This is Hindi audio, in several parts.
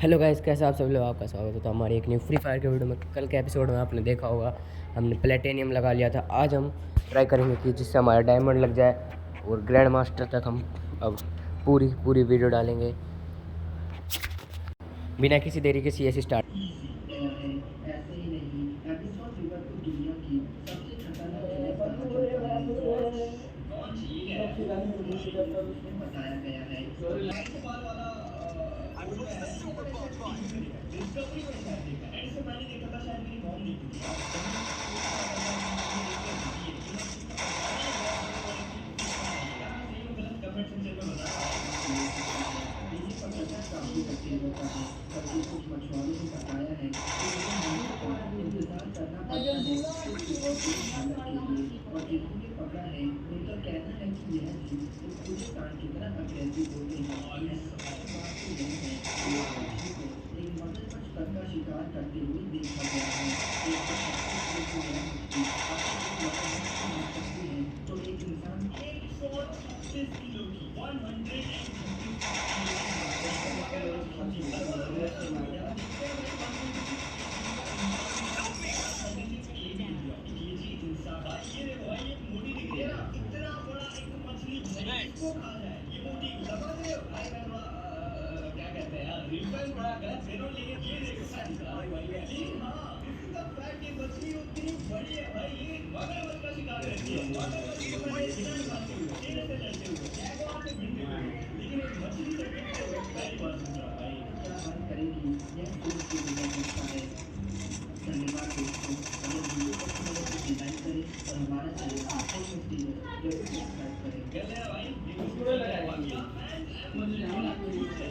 हेलो गाइस, कैसे आप सब लोग? आपका स्वागत है तो हमारे एक न्यू फ्री फायर के वीडियो में। कल के एपिसोड में आपने देखा होगा हमने प्लेटिनियम लगा लिया था। आज हम ट्राई करेंगे कि जिससे हमारा डायमंड लग जाए और ग्रैंड मास्टर तक हम अब पूरी वीडियो डालेंगे बिना किसी देरी के। CS start. ऐसे ही नहीं, एपिसोड रिवर को दुनिया की सबसे खतरनाक जगह कहा जाता है। कौन ठीक है बताया गया है। इस्तेमाल वाला कोड में है, लेकिन मैंने शायद टीवी में देखा है, डिस्कवरी में शायद देखा है। ऐसे मैंने देखा था, शायद मेरी मॉम देखी थी। कमेंट सेक्शन में बताना। इसी पर चर्चा काफी कठिन होता है। कभी कुछ मछुआरों ने बताया है कि इंतजार करना पड़ता है हालत के लिए, और जिन्होंने पकड़ा है उनका कहना है कि यह जीव एक खुले प्राण की तरह अग्रेसिव होते हैं। यह बात तो नहीं है कि एक मगरमच्छ कद का शिकार करते हुए देखा गया है। एक तो मछली मार सकती है, तो एक इंसान 136 किलो की 136 उतनी बड़ी है भाई, ये मगरमच्छ का शिकार करती है। मगरमच्छ को मैंने इतना ही मानती हूँ, शेर से लड़ते हुए, जैगुआर से भिड़ते हुए, लेकिन एक मछली से भिड़ते हुए पहली बार सुन रहा हूँ भाई। क्या बात करेगी, यह सोच के गुजर सकता है। धन्यवाद दोस्तों, अगर वीडियो पसंद आए तो डिजाइन करें और हमारा चैनल जरूर सब्सक्राइब करें। गल है भाई,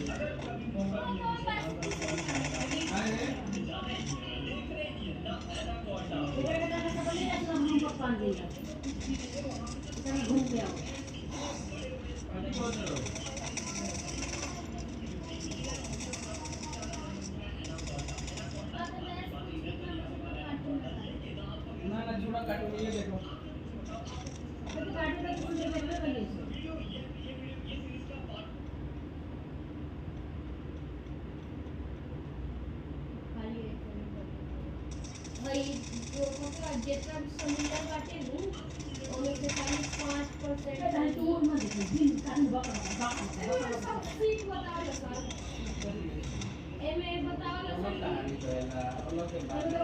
अगर कभी मौका भाई जो मतलब जितना समुद्र बाटे नु ओमे से खाली 5% है तो मत दिन कान बकरा सब सीट बताओ सर। एमे बताओ सर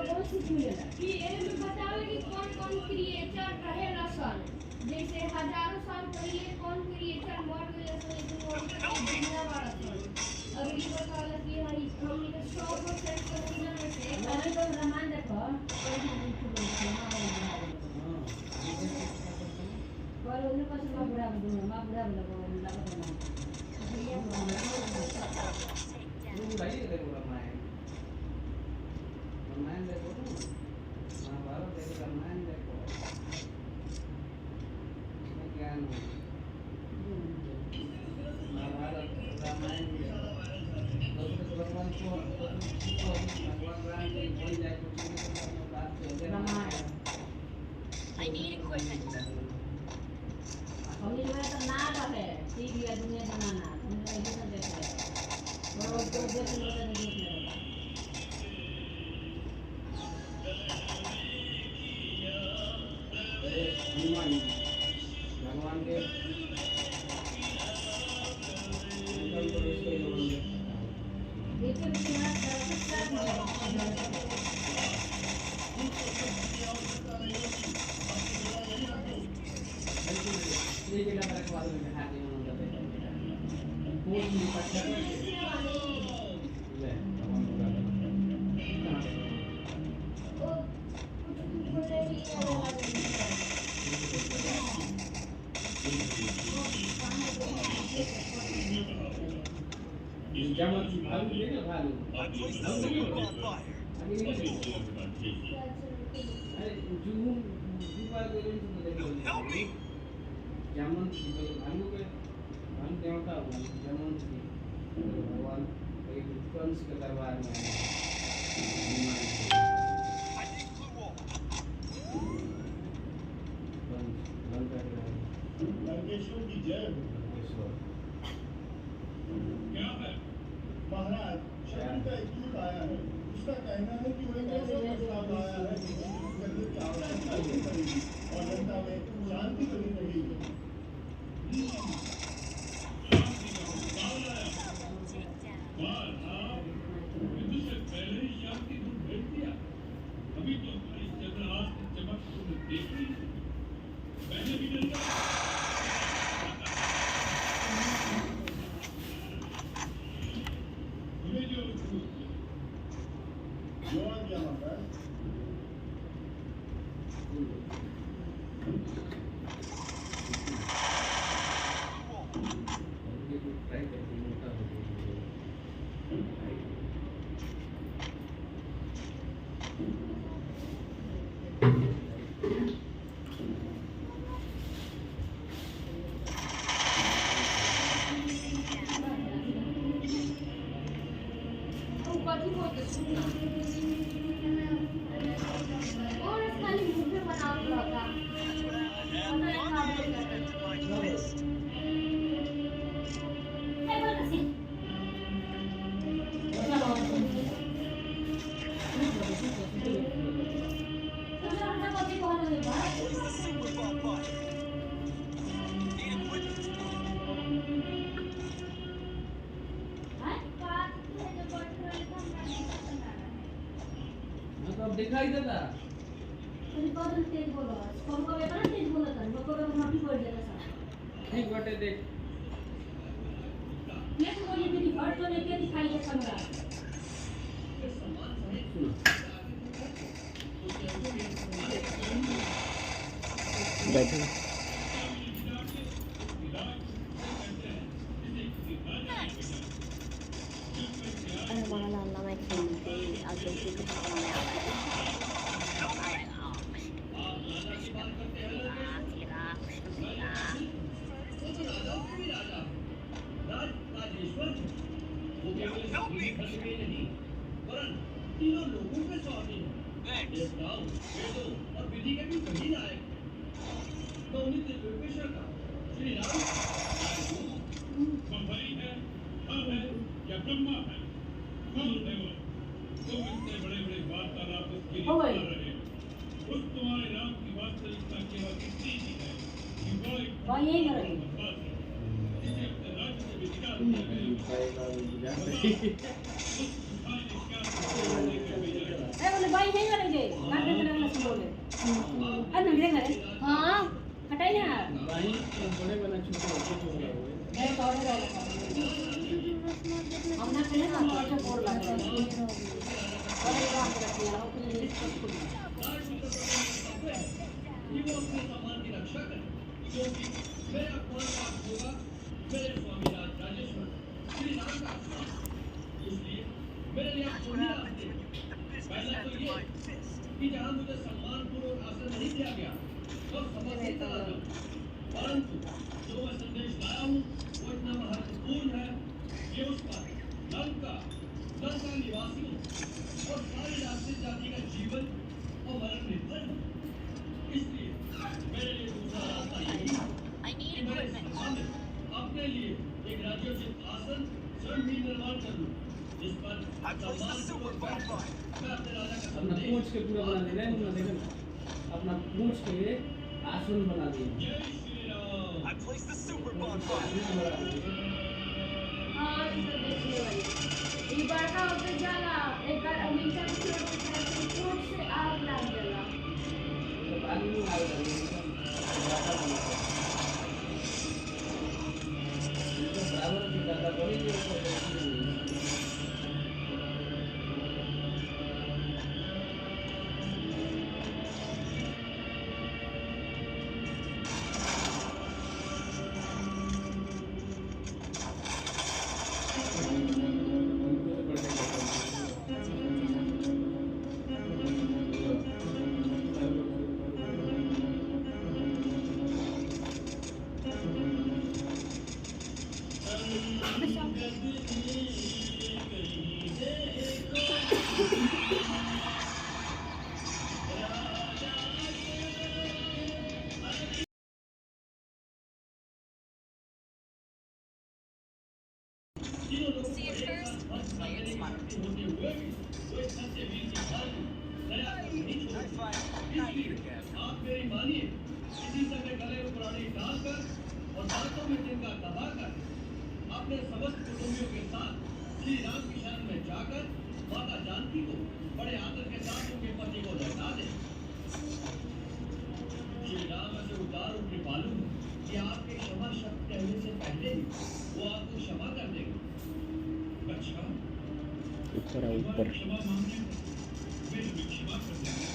कौन सी मिलेला कि एमे बताओ कि कौन क्रिएचर रहेला सर। जैसे हजारों साल पहले कौन क्रिएचर मर गए सर, लेकिन जिंदा वाला सर। और ये बताओ कि हई हमनी के 100% समुद्र में से अरे तो रहमान देखो और उन्हें पास मां बुढ़ा लगो लगो ना ये भाई देखो रामायण देखो ना, महाभारत देखो, रामायण देखो, ज्ञान महाभारत रामायण भगवान को भगवान राम के बन जाए तो बात रामायण। I need equipment. हमने जो है तो ना रहे ठीक है दुनिया बनाना हमने ये सब देख रहे और तो देख लो तो देख लो हनुमान भगवान के देखिए बिना सब যেমন ভালুকে भालू देवता हुआ যেমন भगवान एक कंस के दरबार में लंकेश्वर की जय हो। क्या है महाराज, शरण का एक दूत आया है। उसका कहना है कि उन्हें कैसे प्रस्ताव आया है कि करने की आवश्यकता नहीं पड़ेगी और जनता में शांति बनी रहेगी। अभी तो हमारी चंद्रहास की चमक तुमने देखी, मैंने भी नहीं देखा। तुम्हें जो जो आ गया माता ट्राई करते हैं मोटा हो ऊपर की बहुत सुंदर और इस खाली मुंह पे बना हुआ था और एक खाली है बस ऐसे तो जो हमने कभी कहा नहीं बात है बात है जो बॉडी वाले का हमारा पसंद आ रहा है मतलब दिखाई देता तरी बदल तेज बोलो कम कम है ना तेज बोला था लोगों को माफी पड़ जाता था ठीक बटे देख ये तो मुझे मेरी हर तो लेके दिखाई दे समझा बैठो तीनों लोगों के स्वामी हैं। देवताओं, वेदों और विधि के भी वही नायक हैं। तो उन्हीं त्रिलोकेश्वर का श्री राम वो हरि है, हम है या ब्रह्मा है, कौन है वो? तुम इतने बड़े-बड़े वार्तालाप उसके लिए कर रहे हो। उस तुम्हारे राम की वास्तविकता केवल इतनी ही है कि वो एक यही कर रही बात है। जिसे अपने राज्य से विधिका दिया गया है। अरे बोले भाई नहीं करेंगे काट देते रहना सुन बोले अरे नंगे करे हां हटाई ना भाई बड़े बना छोटे छोटे हो गए अरे कौन है हम ना पहले हम तो बोल रहे हैं अरे बात करती है हम कुछ कि वो अपने सामान की रक्षा करें, क्योंकि मेरा कौन बात होगा मेरे स्वामी राजेश्वर श्री राम का आश्रम। इसलिए मेरे लिए आप कोई रास्ते पहला तो ये कि जहाँ मुझे सम्मानपूर्वक आसन नहीं दिया गया और समझ नहीं चला गया, परंतु जो मैं संदेश लाया हूँ वो इतना महत्वपूर्ण है कि उस पर लंका निवासियों और सारी राष्ट्रीय जाति का जीवन और मरण निर्भर है। इसलिए मेरे लिए दूसरा रास्ता यही है कि मैं सामने अपने लिए एक राज्योचित आसन स्वयं ही निर्माण कर लूं, जिस पर सम्मानपूर्वक बैठकर मैं अपने राजा का अपना संदेश पूछ के पूरा बना दे रहे हैं देखो ना अपना पूछ के आसन बना दिए जय श्री राम। हां इसे देखने वाली ये बार का होते जाला एक बार अमेरिका से कोर्ट से आग लग जाला तो बाद में आ गया बराबर की दादा बड़ी जो जगत हद करने की शक्ति होते हुए भी वो इस सत्य वीर की भांति दया को नहीं छोड़ते। इसलिए आप मेरी मानिए, इसी समय गले में पुरानी डालकर और दांतों में जिनका दबाकर अपने समस्त कुटुंबियों के साथ श्री राम की शरण में जाकर माता जानकी को बड़े आदर के साथ उनके पति को लौटा दे। श्री राम ऐसे उदार और कृपालु हैं कि आपके क्षमा शब्द कहने से पहले ही वो आपको क्षमा कर देंगे। अच्छा, ऊपर आओ, ऊपर। क्षमा मांगने वे हमें क्षमा कर देंगे।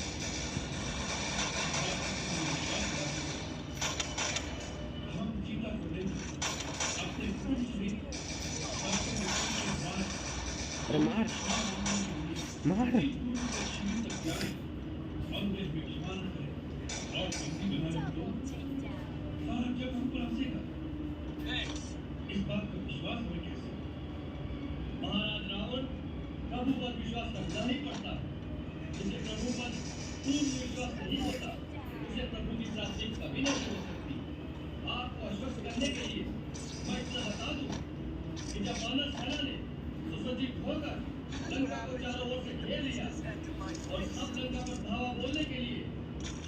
हम सीता को लेकर अपने कुल से अरे मार मार। इस बात पर विश्वास हो कैसे? महाराज रावण प्रभु पर विश्वास करना ही पड़ता है। जिसे प्रभु पर पूर्ण विश्वास नहीं होता उसे प्रभु की प्राप्ति कभी नहीं हो सकती। आपको आश्वस्त करने के लिए मैं इतना बता दूं कि जब वानर सेना ने सुसज्जित होकर लंका को चारों ओर से घेर लिया और सब लंका पर धावा बोलने के लिए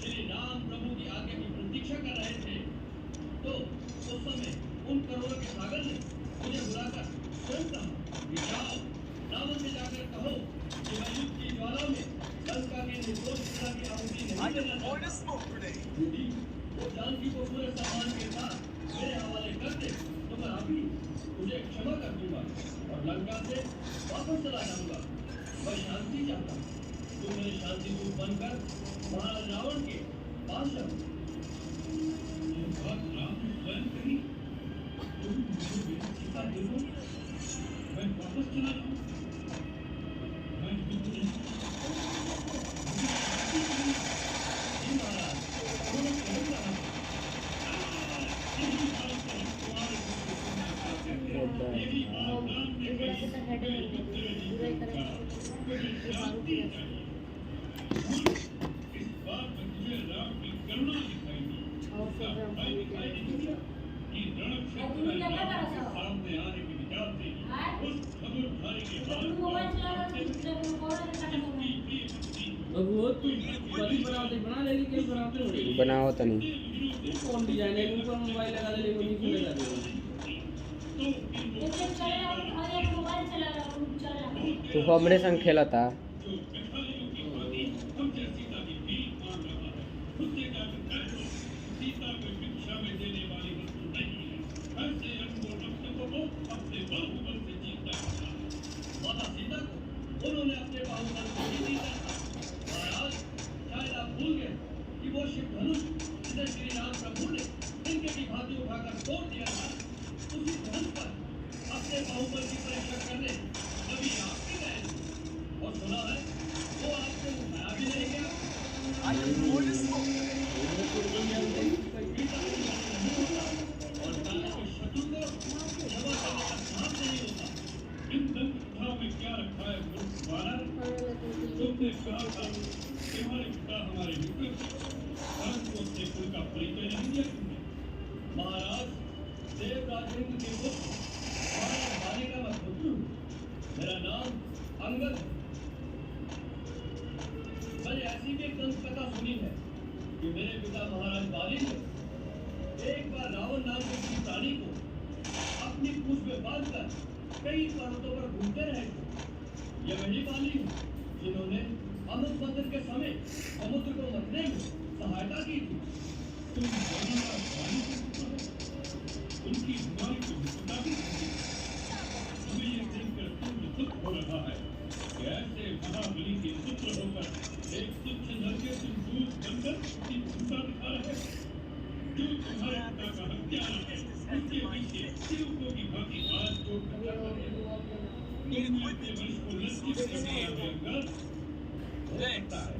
श्री राम प्रभु की आज्ञा की प्रतीक्षा कर रहे थे, तो उस समय उन करोड़ों के सागर ने मुझे बुलाकर स्वयं कहा कि जाओ रावण से जाकर कहो कि मैं युद्ध की ज्वाला में लंका के निर्दोष पिता की आहुति नहीं देना चाहता। यदि वो जानकी को पूरे सम्मान के साथ मेरे हवाले कर दे तो मैं अभी उसे क्षमा कर दूंगा और लंका से वापस चला जाऊंगा। मैं शांति चाहता हूँ, तुम मेरे शांति दूत बनकर महाराज रावण के पास जाओ। ये बात राम ने स्वयं कही, तुम मुझे मेरी सीता दे दो, मैं वापस चला जाऊं। मैं युद्ध नहीं जी महाराज, दोनों कह रहा है। यही बात है तुम्हारे इस बात में तुझे राम की करुणा दिखाई दी। उसका भय दिखाई नहीं दिया कि रणक्षेत्र में राम के सामने आने की विचार से उस धनुर्धारी के हाथ अब वो तू पति बनाते बना लेगी कि बनाते हो बनाओ तो नहीं। कौन डिजाइन है ऊपर मोबाइल लगा दे वो नहीं खुलेगा तू हमरे संग खेला था। उन्होंने अपने बाहुबल से ही जीता था। महाराज, शायद आप भूल गए कि वो शिव धनुष जिसे श्री राम प्रभु ने इनके की भांति उठाकर तोड़ दिया था, उसी धनुष पर अपने बाहुबल की परीक्षा करने अभी आप भी गए थे। और सुना है वो आपसे उठाया भी नहीं गया। और सारे के शत्रु को क्षमा करने का साथ नहीं होता। इन दंतकथाओं में क्या रखा है वानर? तुमने कहा था कि हमारे पिता हमारे मित्र थे, परंतु अपने कुल का परिचय नहीं दिया तुमने। महाराज, देवराजेंद्र के पुत्र महाराज बाली का मैं पुत्र हूँ। मेरा नाम अंगद है। मैंने ऐसी भी एक दंतकथा सुनी है कि मेरे पिता महाराज बाली ने एक बार रावण नाम के किसी प्राणी को अपनी पूंछ में बांधकर कई पर्वतों पर घूमते रहे थे। ये वही बाली है जिन्होंने अमृत मंथन के समय समुद्र को मथने में सहायता की थी। तुम दोनों का बाली के पुत्र हो, उनकी बीमारी को बता भी सकते। हमें ये देखकर तुम दुख हो रहा है कि ऐसे महाबली के पुत्र होकर एक तुच्छ नर के तुम दूध बनकर उसकी भूमिका दिखा रहे हो। जो तुम्हारे पिता का हत्यारा है उसके पीछे शिवकों की भांति हाथ जोड़कर खड़ा है। तुमने अपने वंश को लज्जित करने का अंगद हो सकता है।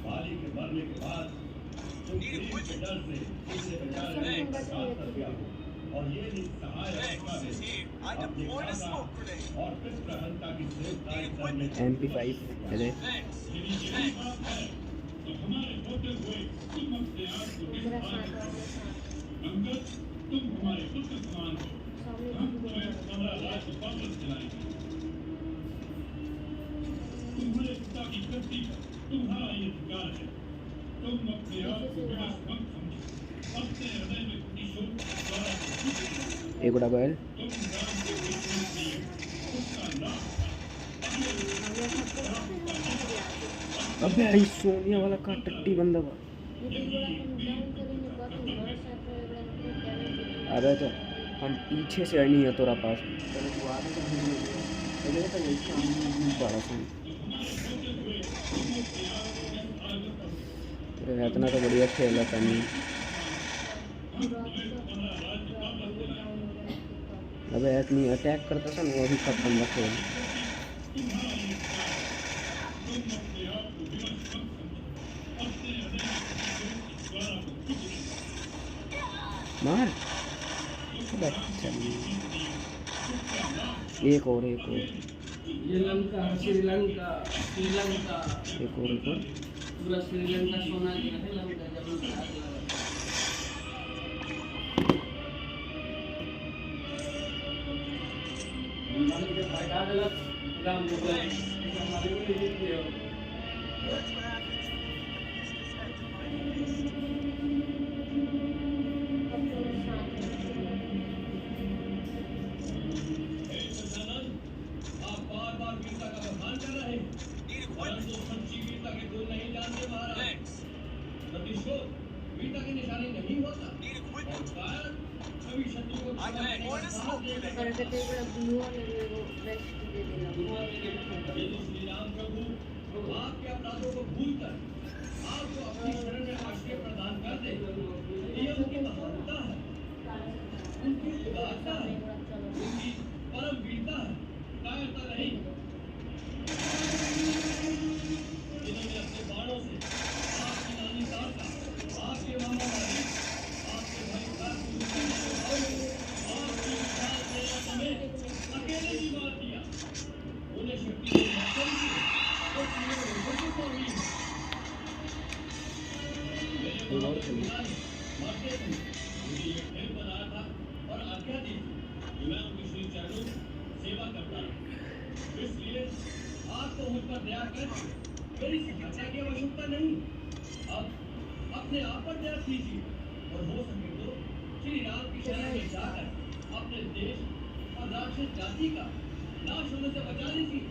बाली के मरने के बाद तुम प्रेम के डर से इसे बचाने का साथ कर दिया हो और ये निस्सहाय अवस्था में अपने पिता और पितृ हत्या की सेवकाई करने MP5 अरे यदि यही बात है तो हमारे होते हुए तुम अपने आप को निष्फल अंगद, तुम हमारे पुत्र समान हो। हम तुम्हें तुम्हारा राज्य वापस दिलाएंगे। की कृति पर तुम्हारा ये अधिकार है। तुम अपने आप को विवश मत समझो। अपने हृदय में प्रतिशोध द्वारा एक बड़ा बैल। तुम राम के विश्वास दिए उसका नाम अबे आई सोनिया वाला का टट्टी बंदा बा। अबे तो हम पीछे से नहीं है तोरा पास। इतना तो बढ़िया खेला था नहीं। अबे इतनी अटैक करता था ना, वो भी खत्म ना खेल। मार एक और ये लंका श्रीलंका श्रीलंका एक और पूरा श्रीलंका सोना गिरा है लंका जब बैठा दिला काम हो गया हमारे को नहीं दिए आप बार-बार वीरता का बखान कर रहे हैं। परंतु सच्ची वीरता के गुण नहीं जानते महाराज। प्रतिशोध वीरता की निशानी नहीं होता। और कायर कभी शत्रु को यदि श्री राम प्रभु आपके अपराधों को भूलकर आपको अपनी शरण में आश्रय प्रदान कर दे, ये उनकी महानता है, उनकी उदारता है, उनकी परम वीरता है, कायरता नहीं। इन्होंने अपने बाणों से आपकी नानी तारका, आपके मामा मारी, आपके भाई आपकी विशाल सेना समेत अकेले ही मार दिया। उन्हें शक्ति से मक्सद की और तीनों लोगों को हुई। मेरे बाबा के पिता ने मरते समय मुझे ये खेल बनाया था और आज्ञा दी थी कि मैं उनके श्री चरणों में सेवा करता रहूं। इसलिए आपको मुझ पर दया कर मेरी सहायता की आवश्यकता नहीं। अब अपने आप पर दया कीजिए और हो सके तो श्री राम की शरण में जाकर अपने देश और राक्षस जाति का नाश होने से बचा लीजिए।